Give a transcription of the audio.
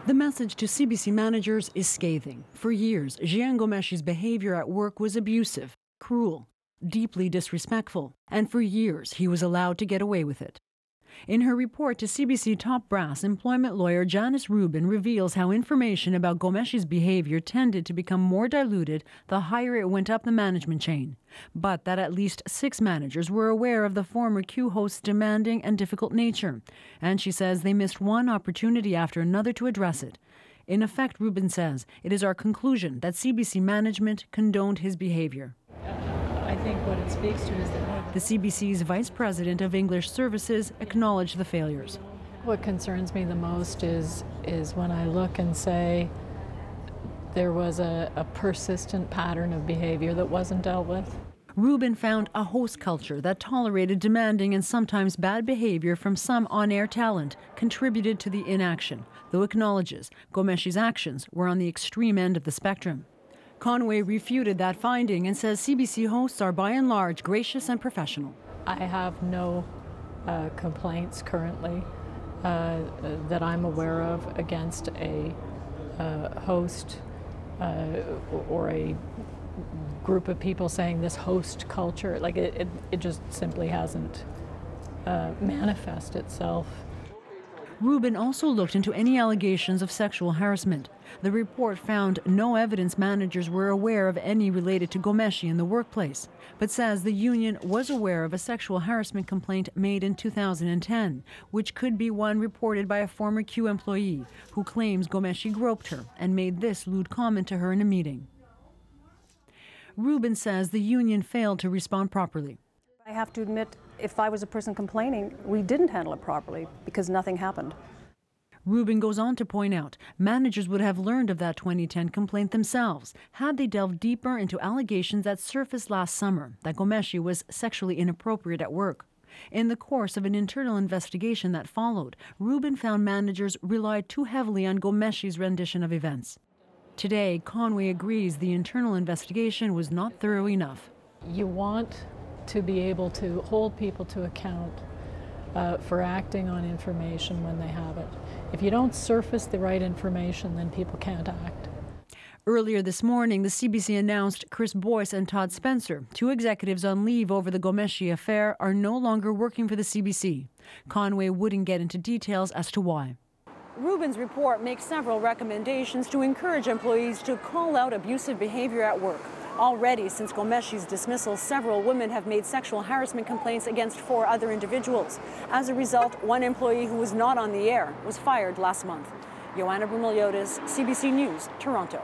The message to CBC managers is scathing. For years, Jian Ghomeshi's behavior at work was abusive, cruel, deeply disrespectful, and for years he was allowed to get away with it. In her report to CBC top brass, employment lawyer Janice Rubin reveals how information about Ghomeshi's behavior tended to become more diluted the higher it went up the management chain, but that at least 6 managers were aware of the former Q host's demanding and difficult nature, and she says they missed one opportunity after another to address it. In effect, Rubin says, it is our conclusion that CBC management condoned his behavior. I think what it speaks to is that the CBC's Vice President of English Services acknowledged the failures. What concerns me the most is when I look and say there was a persistent pattern of behavior that wasn't dealt with. Rubin found a host culture that tolerated demanding and sometimes bad behavior from some on-air talent contributed to the inaction, though acknowledges Ghomeshi's actions were on the extreme end of the spectrum. Conway refuted that finding and says CBC hosts are by and large gracious and professional. I have no complaints currently that I'm aware of against a host or a group of people saying this host culture, like it just simply hasn't manifested itself. Rubin also looked into any allegations of sexual harassment. The report found no evidence managers were aware of any related to Ghomeshi in the workplace, but says the union was aware of a sexual harassment complaint made in 2010, which could be one reported by a former Q employee who claims Ghomeshi groped her and made this lewd comment to her in a meeting. Rubin says the union failed to respond properly. I have to admit, if I was a person complaining, we didn't handle it properly because nothing happened. Rubin goes on to point out managers would have learned of that 2010 complaint themselves had they delved deeper into allegations that surfaced last summer that Ghomeshi was sexually inappropriate at work. In the course of an internal investigation that followed, Rubin found managers relied too heavily on Ghomeshi's rendition of events. Today, Conway agrees the internal investigation was not thorough enough. You want to be able to hold people to account for acting on information when they have it. If you don't surface the right information, then people can't act. Earlier this morning, the CBC announced Chris Boyce and Todd Spencer, 2 executives on leave over the Ghomeshi affair, are no longer working for the CBC. Conway wouldn't get into details as to why. Rubin's report makes several recommendations to encourage employees to call out abusive behavior at work. Already, since Ghomeshi's dismissal, several women have made sexual harassment complaints against 4 other individuals. As a result, one employee who was not on the air was fired last month. Joanna Brumiliotis, CBC News, Toronto.